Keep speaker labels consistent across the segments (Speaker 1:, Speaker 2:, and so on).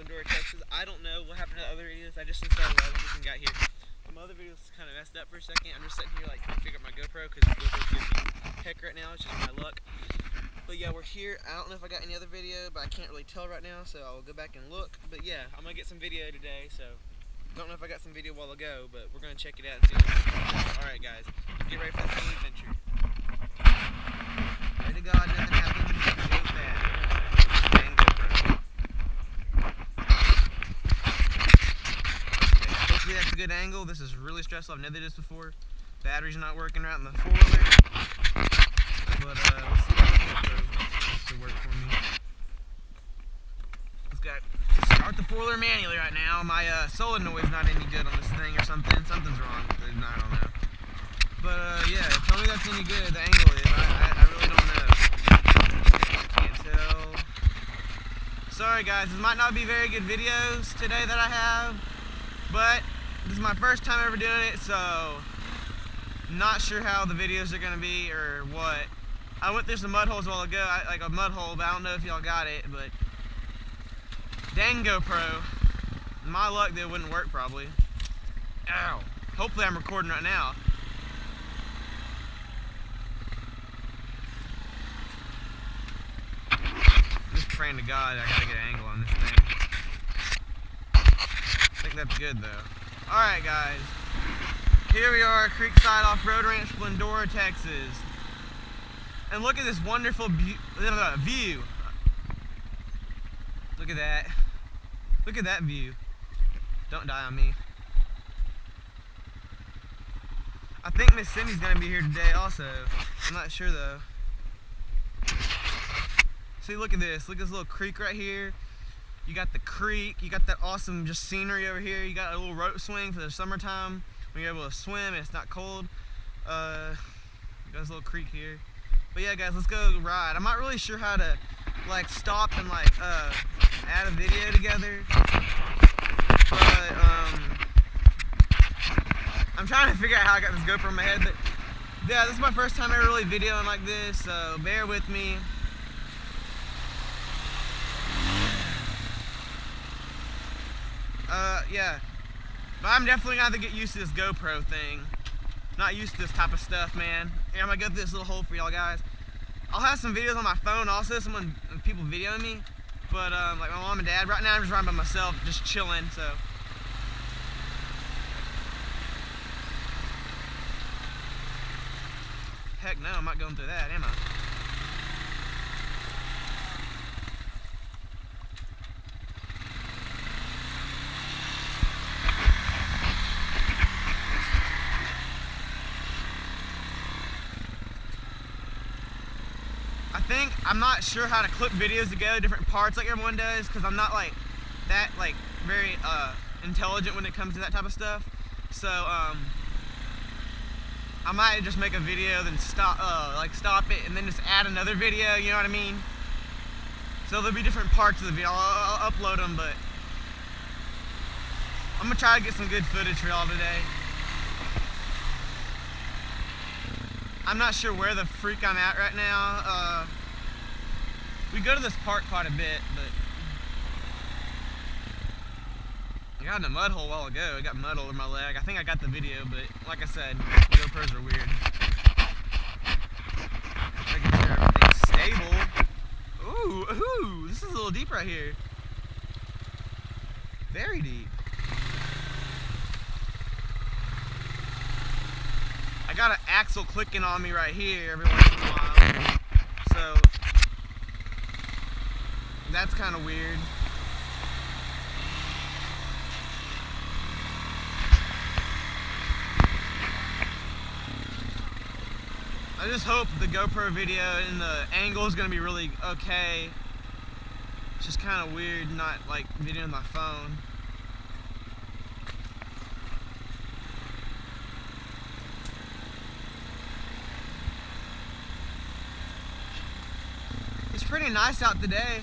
Speaker 1: Splendora, Texas. I don't know what happened to the other videos. I just installed 11 and got here. My other videos kind of messed up for a second. I'm just sitting here like trying to figure out my GoPro because the GoPro's giving me heck right now. It's just my luck. But yeah, we're here. I don't know if I got any other video, but I can't really tell right now, so I'll go back and look. But yeah, I'm gonna get some video today, so don't know if I got some video while ago, but we're gonna check it out and see what happens. Alright guys, get ready for that new adventure. Pray to God nothing happens. Go bad. And GoPro. Okay, hopefully that's a good angle. This is really stressful. I've never did this before. Battery's not working right in the four-wheeler. But let's see how the GoPro to work for me. Let's go start the four-wheeler manually right now. My solenoid's not any good on this thing or something. Something's wrong. I don't know. But yeah, tell me that's any good. The angle is. I really don't know. Can't tell. Sorry guys, this might not be very good videos today that I have, but this is my first time ever doing it, so not sure how the videos are gonna be or what. I went through some mud holes a while ago, like a mud hole, but I don't know if y'all got it, but dang GoPro. My luck, that wouldn't work probably. Ow. Hopefully I'm recording right now. Just praying to God I gotta get an angle on this thing. I think that's good though. Alright guys. Here we are, Creekside Off-Road Ranch, Splendora, Texas. And look at this wonderful view. Look at that. Look at that view. Don't die on me. I think Miss Cindy's gonna be here today also. I'm not sure though. See, look at this. Look at this little creek right here. You got the creek. You got that awesome just scenery over here. You got a little rope swing for the summertime when you're able to swim and it's not cold. You got this little creek here. But yeah guys, let's go ride. I'm not really sure how to like stop and like add a video together. But I'm trying to figure out how I got this GoPro in my head. But yeah, this is my first time ever really videoing like this, so bear with me. Yeah. But I'm definitely gonna have to get used to this GoPro thing. Not used to this type of stuff, man. Here, I'm gonna go through this little hole for y'all guys. I'll have some videos on my phone also, people videoing me. But like my mom and dad, right now I'm just riding by myself, just chilling, so. Heck no, I'm not going through that, am I? I'm not sure how to clip videos together, different parts like everyone does, because I'm not like that very intelligent when it comes to that type of stuff. So I might just make a video, then stop it, and then just add another video. You know what I mean? So there'll be different parts of the video. I'll upload them, but I'm gonna try to get some good footage for y'all today. I'm not sure where the freak I'm at right now. We go to this park quite a bit, but I got in a mud hole a while ago. I got mud all over my leg. I think I got the video, but like I said, GoPros are weird. Making sure everything's stable. Ooh, this is a little deep right here. Very deep. I got an axle clicking on me right here every once in a while. So that's kind of weird. I just hope the GoPro video and the angle is going to be really okay. It's just kind of weird not like videoing my phone. It's pretty nice out today.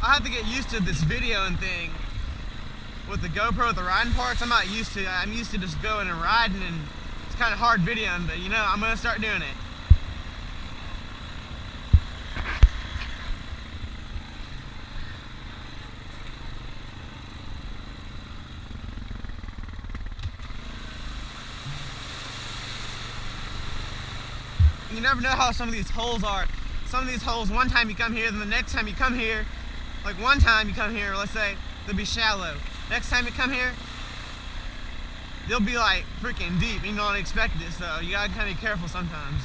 Speaker 1: I have to get used to this videoing thing with the GoPro with the riding parts. I'm not used to it. I'm used to just going and riding, and it's kind of hard videoing, but you know, I'm gonna start doing it. You never know how some of these holes are. Some of these holes, one time you come here, then the next time you come here, like one time you come here, let's say, they'll be shallow. Next time you come here, they'll be like freaking deep. You don't expect it, so you gotta kind of be careful sometimes.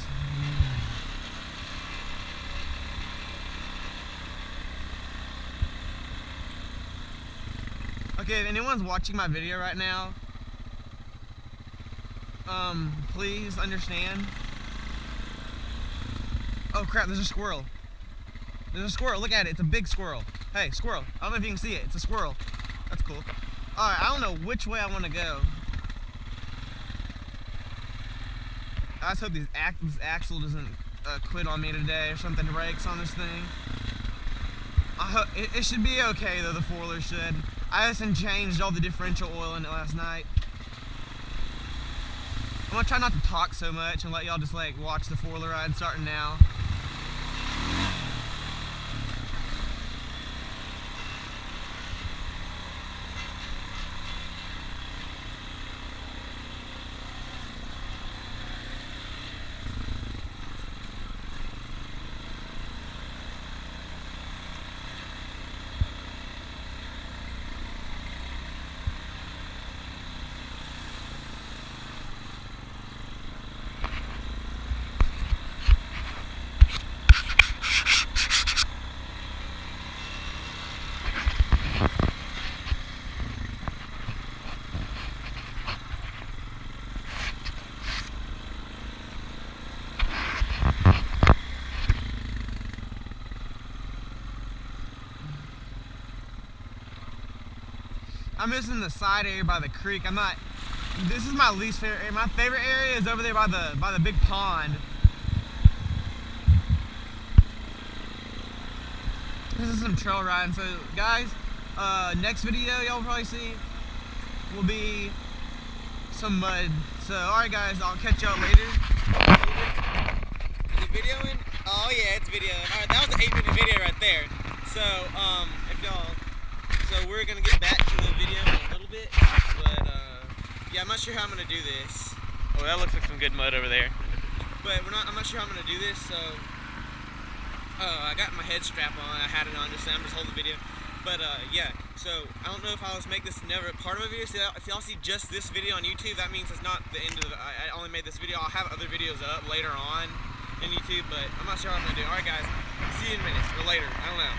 Speaker 1: Okay, if anyone's watching my video right now, please understand. Oh crap, there's a squirrel. There's a squirrel, look at it, it's a big squirrel. Hey, squirrel, I don't know if you can see it, it's a squirrel. That's cool. Alright, I don't know which way I want to go. I just hope this axle doesn't quit on me today or something breaks on this thing. I hope it should be okay though, the four-wheeler should. I just changed all the differential oil in it last night. I'm gonna try not to talk so much and let y'all just like watch the four-wheeler ride starting now. I'm just in the side area by the creek. This is my least favorite area. My favorite area is over there by the big pond. This is some trail riding. So guys, next video y'all will probably see will be some mud. So alright guys, I'll catch y'all later.
Speaker 2: Is it videoing? Oh yeah, it's videoing. Alright, that was an 8-minute video right there. So, so we're gonna get back to the video in a little bit, but yeah, I'm not sure how I'm gonna do this. Oh, that looks like some good mud over there. But I'm not sure how I'm gonna do this, so I got my head strap on, I had it on, I'm just holding the video. But yeah, so I don't know if I'll just make this never part of a video. So if y'all see just this video on YouTube, that means it's not the end of I only made this video. I'll have other videos up later on in YouTube, but I'm not sure how I'm gonna do. Alright guys, see you in a minute, or later, I don't know.